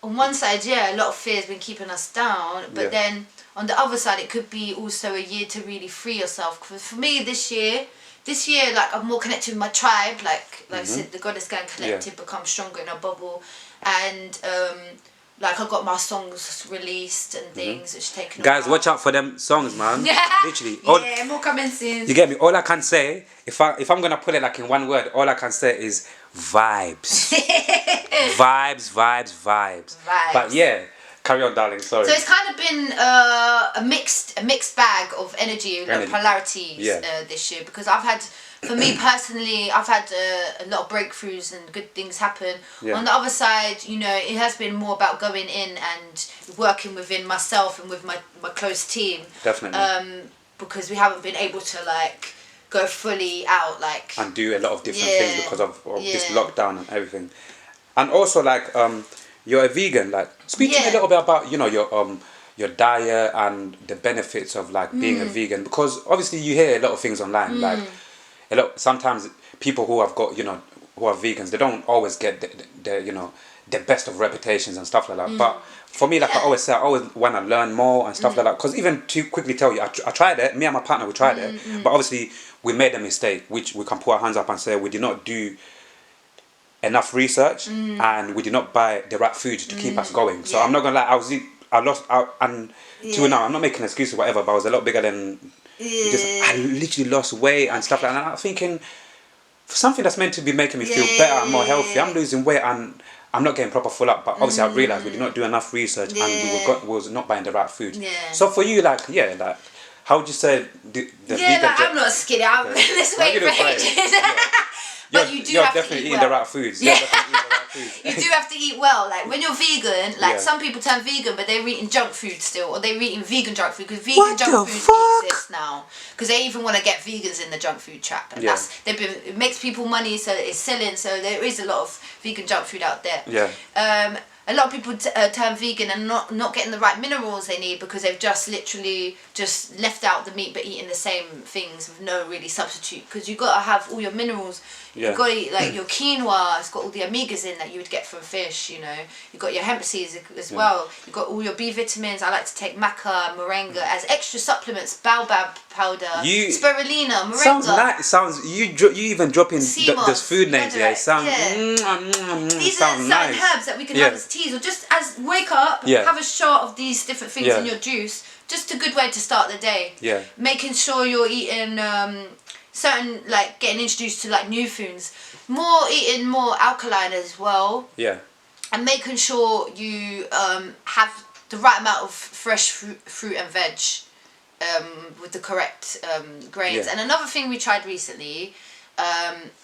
on one side, yeah, a lot of fear has been keeping us down, but then on the other side, it could be also a year to really free yourself. Because for me, this year, like, I'm more connected with my tribe. Like I said, the Goddess Gang Collective, become stronger in a bubble, and like I got my songs released and things, which taken. Guys, watch out for them songs, man. Literally. More coming soon. You get me? All I can say, if I'm gonna put it like in one word, all I can say is vibes. vibes. But yeah, carry on, darling. Sorry. So it's kind of been a mixed bag of energy. Polarities this year, because I've had. For me personally, I've had a lot of breakthroughs and good things happen. Yeah. On the other side, you know, it has been more about going in and working within myself and with my close team. Definitely. Because we haven't been able to like go fully out like. And do a lot of different things because of this lockdown and everything. And also like you're a vegan. Like speak to me a little bit about your diet and the benefits of like being a vegan, because obviously you hear a lot of things online like. Sometimes people who have got, who are vegans, they don't always get the best of reputations and stuff like that. But for me, like I always say, I always want to learn more and stuff like that. Because even to quickly tell you, I tried it. Me and my partner, we tried it. But obviously, we made a mistake, which we can put our hands up and say we did not do enough research and we did not buy the right food to keep us going. So I'm not gonna lie, I lost out, and till now, I'm not making excuses or whatever, but I was a lot bigger than. I literally lost weight and stuff like that. And I'm thinking, for something that's meant to be making me feel better and more healthy, I'm losing weight and I'm not getting proper full up. But obviously, I realised we did not do enough research and we was not buying the right food. So for you, like, how would you say the vegan? Like, I'm not skinny. I've been this way for ages. But you do you're have definitely to eat eating the right foods. You do have to eat well. Like when you're vegan, like some people turn vegan, but they're eating junk food still, or they're eating vegan junk food because vegan junk food exists now. Because they even want to get vegans in the junk food trap, and it makes people money, so it's selling. So there is a lot of vegan junk food out there. A lot of people turn vegan and not getting the right minerals they need because they've just literally just left out the meat but eating the same things with no really substitute. Because you've got to have all your minerals. You've got to eat like your quinoa. It's got all the omegas in that you would get from fish. You know, you've got your hemp seeds as well. You've got all your B vitamins. I like to take maca, moringa as extra supplements. Baobab powder, spirulina, moringa. Sounds you even dropping those food names. Yeah, it sounds. These are certain herbs that we can have as teas, or just as wake up, have a shot of these different things in your juice. Just a good way to start the day. Making sure you're eating certain, like getting introduced to like new foods, eating more alkaline as well. And making sure you have the right amount of fresh fruit and veg with the correct grains. And another thing we tried recently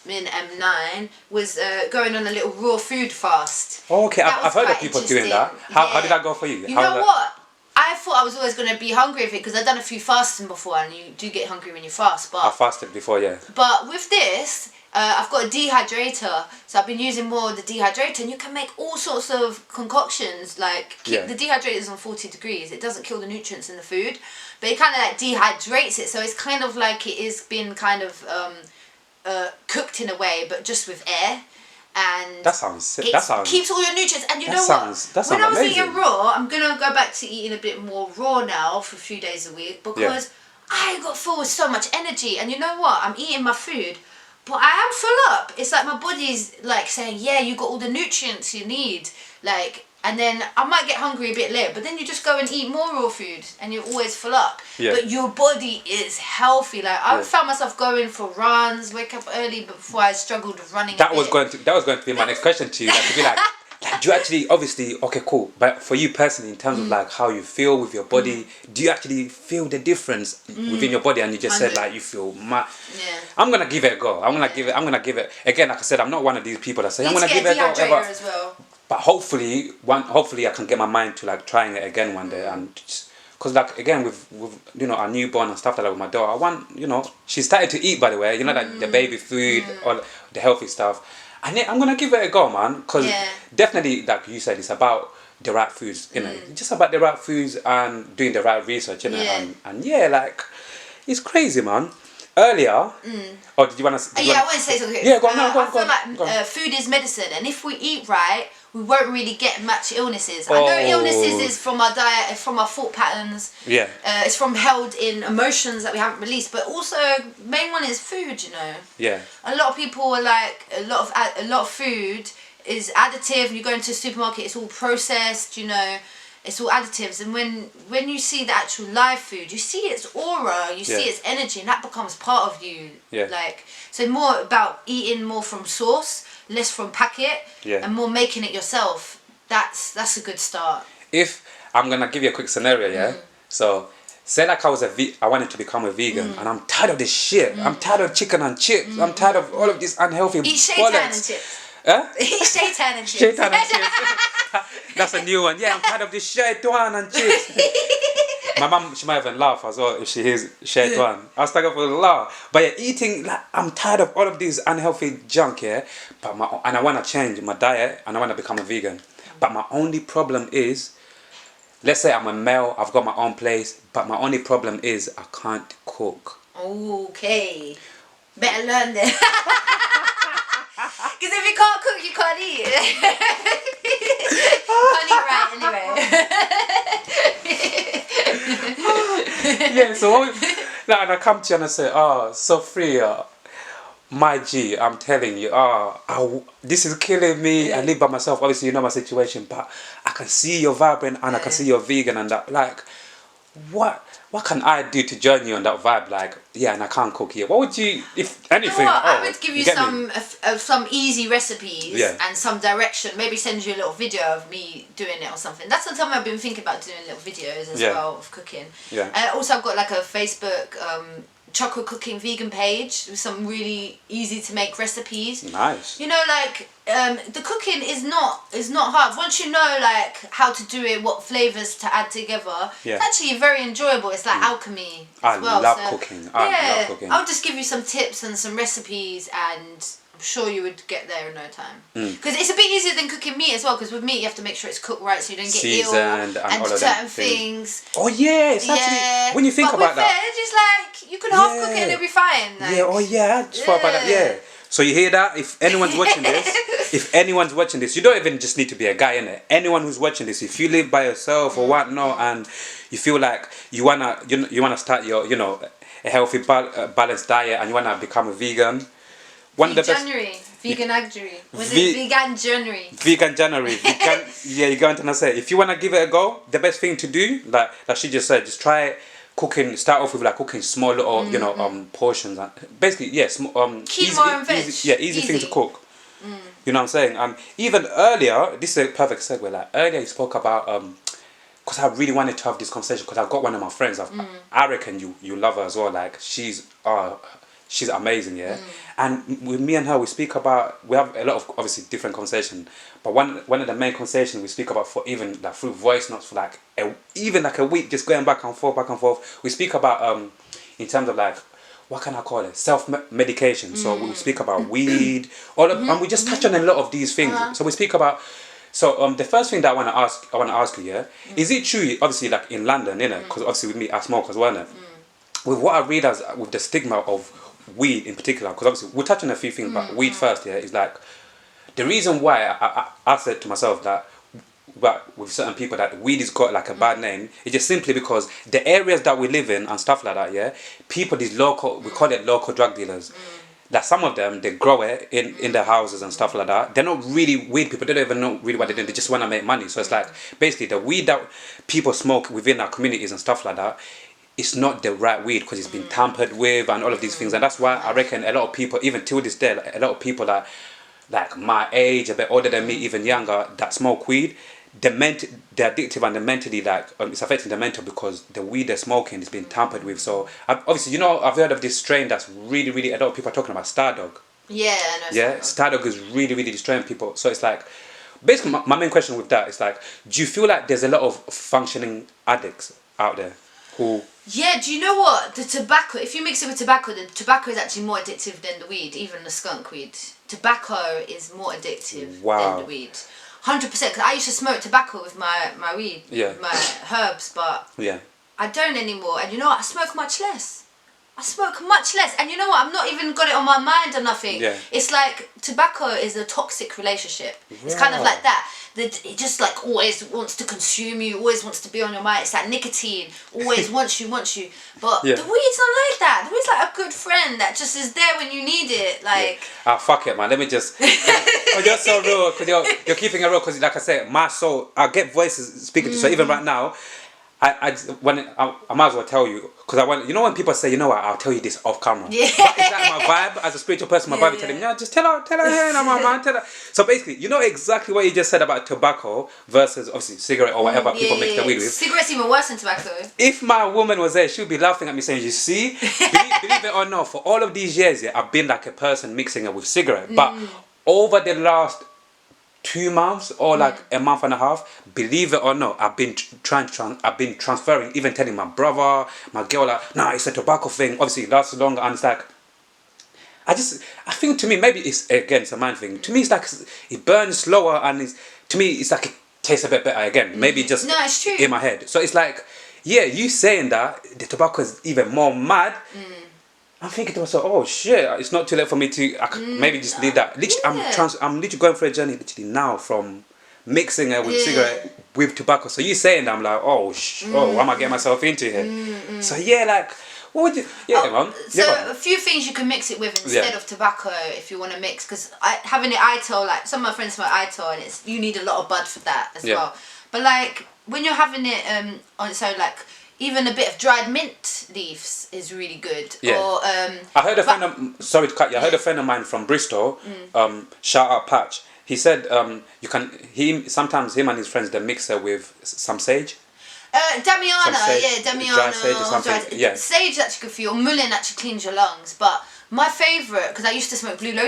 in M9 was going on a little raw food fast. Oh, okay, I've heard of people doing that. How did that go for you? You know what? I thought I was always going to be hungry with it because I've done a few fasting before, and you do get hungry when you fast. But I fasted before, But with this, I've got a dehydrator, so I've been using more of the dehydrator, and you can make all sorts of concoctions. Like the dehydrator is on 40 degrees. It doesn't kill the nutrients in the food, but it kind of like dehydrates it. So it's kind of like it is been kind of cooked in a way, but just with air. And that sounds keeps all your nutrients. And you know what? When I was eating raw, I'm gonna go back to eating a bit more raw now for a few days a week because I got full with so much energy. And you know what? I'm eating my food, but I am full up. It's like my body's like saying, "Yeah, you got all the nutrients you need." Like, and then I might get hungry a bit later, but then you just go and eat more raw food, and you're always full up. But your body is healthy. Like I found myself going for runs, wake up early before I struggled with running. That was going to be my next question to you. Like, to be like, do you actually obviously cool? But for you personally, in terms of like how you feel with your body, do you actually feel the difference within your body? And you just said like you feel mad. I'm gonna give it a go. I'm gonna give it again. Like I said, I'm not one of these people that say I'm gonna give it a go. As well. But hopefully I can get my mind to like trying it again one day, and because like again with our newborn and stuff like that with my daughter, I want she started to eat, by the way, like the baby food or the healthy stuff, and I'm gonna give it a go, man, because definitely like you said, it's about the right foods, just about the right foods and doing the right research, and like it's crazy, man. earlier. Or did you want to? I want to say something. Yeah, go on. No, go on. I feel like food is medicine, and if we eat right, we won't really get much illnesses. I know illnesses is from our diet, from our thought patterns. Yeah. It's from held in emotions that we haven't released, but also main one is food. You know. Yeah. A lot of people are like a lot of food is additive. You go into a supermarket, it's all processed. You know. It's all additives, and when you see the actual live food, you see its aura, you see its energy, and that becomes part of you. Yeah. Like, so more about eating more from source, less from packet, and more making it yourself. That's a good start. If I'm gonna give you a quick scenario, yeah. So say like I wanted to become a vegan, and I'm tired of this shit. I'm tired of chicken and chips. I'm tired of all of this unhealthy. Eat shaitan and chips. Huh? Eat shaitan and chips. Shaitan and chips. That's a new one. Yeah, I'm tired of this shaitan and chips. My mum, she might even laugh as well if she hears shaitan. I was talking for the laugh. But yeah, eating, like, I'm tired of all of these unhealthy junk, yeah. And I want to change my diet and I want to become a vegan. But my only problem is, let's say I'm a male, I've got my own place, but my only problem is I can't cook. Okay. Better learn then. Because if you can't cook, you can't eat. Can't eat right anyway. Yeah, so and I come to you and I say, Sofreeya, my G, I'm telling you, this is killing me. I live by myself. Obviously, you know my situation, but I can see you're vibrant and I can see you're vegan and that. Like, what can I do to join you on that vibe? Like, yeah, and I can't cook here. What would you, if anything? You know what? I would give you some easy recipes and some direction. Maybe send you a little video of me doing it or something. That's the time I've been thinking about doing little videos as well of cooking. Yeah. Also, I've got like a Facebook chocolate cooking vegan page with some really easy to make recipes. Nice. You know, like the cooking is not hard. Once you know like how to do it, what flavors to add together, it's actually very enjoyable. It's like alchemy as well. I love cooking. I love cooking. I'll just give you some tips and some recipes, and I'm sure you would get there in no time. Because it's a bit easier than cooking meat as well. Because with meat, you have to make sure it's cooked right so you don't get ill and all certain things. Oh yeah, it's actually when you think about that. Veg, it's like you can half cook it and it'll be fine. Like, I just thought about that. Yeah. So you hear that? If anyone's watching this, you don't even just need to be a guy in it. Anyone who's watching this, if you live by yourself or whatnot, and you feel like you wanna start your a healthy balanced diet and you wanna become a vegan. Vegan January. Was it Vegan January? Vegan January. You're going to say if you wanna give it a go, the best thing to do, like she just said, just try cooking. Start off with like cooking small little portions. Basically, easy thing to cook. You know what I'm saying? And even earlier, this is a perfect segue. Like earlier, you spoke about because I really wanted to have this conversation because I've got one of my friends. I reckon you love her as well. Like she's amazing, yeah. And with me and her, we have a lot of obviously different conversation. But one of the main conversations we speak about for even like through voice notes for like even like a week, just going back and forth. We speak about in terms of like, what can I call it? Self-medication. So we speak about weed, and we just touch on a lot of these things. So we speak about. So the first thing that I want to ask you, yeah, is it true? Obviously, like in London, because obviously with me, I smoke as well, with what I read as with the stigma of weed in particular, because obviously we'll touch on a few things, but weed first, is like the reason why I said to myself that. But with certain people that weed has got like a bad name, it's just simply because the areas that we live in and stuff like that, people, these local, we call it local drug dealers, that some of them, they grow it in their houses and stuff like that. They're not really weed people, they don't even know really what they're doing, they just want to make money. So it's like, basically the weed that people smoke within our communities and stuff like that, it's not the right weed because it's been tampered with and all of these things. And that's why I reckon a lot of people, even till this day, a lot of people that like my age, a bit older than me, even younger, that smoke weed, they're addictive and they're mentally like it's affecting the mental because the weed they're smoking is being tampered with. So obviously, I've heard of this strain that's really, really, a lot of people are talking about Stardog. Yeah, I know. Yeah, Stardog is really, really destroying people. So it's like, basically, my main question with that is like, do you feel like there's a lot of functioning addicts out there who? Yeah, do you know what? The tobacco, if you mix it with tobacco, the tobacco is actually more addictive than the weed, even the skunk weed. Tobacco is more addictive than the weed. 100%, because I used to smoke tobacco with my weed, my herbs, but I don't anymore. And you know what? I smoke much less. I smoke much less, and you know what? I'm not even got it on my mind or nothing. Yeah. It's like tobacco is a toxic relationship. It's kind of like that. That it just like always wants to consume you, always wants to be on your mind. It's like nicotine, always wants you. But the weed's not like that. The weed's like a good friend that just is there when you need it. Like, fuck it, man. Let me just. You're so real because you're keeping it real because, like I said, my soul. I get voices speaking to. So even right now. I might as well tell you because you know when people say, you know what, I'll tell you this off camera. Yeah. But it's like my vibe as a spiritual person. My vibe is telling me, just tell her, hey, no, man, tell her. So basically, you know exactly what you just said about tobacco versus obviously cigarette or whatever people mix their weed with. Cigarette's even worse than tobacco. If my woman was there, she would be laughing at me saying, you see, believe it or not, for all of these years, I've been like a person mixing it with cigarette, but over the last 2 months or like a month and a half, believe it or not, I've been I've been transferring, even telling my brother, my girl, like, nah, it's a tobacco thing. Obviously, it lasts longer, and it's like, I think to me, maybe it's a mind thing. To me, it's like it burns slower, and to me, it's like it tastes a bit better again. Maybe just it's true. In my head. So it's like, you saying that the tobacco is even more mad. I'm thinking to myself, oh shit, it's not too late for me to maybe just leave that. Literally, I'm literally going through a journey literally now from mixing it with cigarette with tobacco. So you saying that, I'm like, what am I getting myself into here? So like, what would you? Man. So a few things you can mix it with instead of tobacco if you want to mix, because having it ITO, like some of my friends smoke ITO, and you need a lot of bud for that as well. But like when you're having it on its own, like. Even a bit of dried mint leaves is really good. Yeah. Or, I heard a friend of, sorry to cut you, I heard a friend of mine from Bristol, shout out Patch. He said sometimes him and his friends, they mix it with some sage. Damiana, Damiana. Dry sage or something. Sage actually good for you, or mullein actually cleans your lungs. But my favourite, because I used to smoke Blue Lotus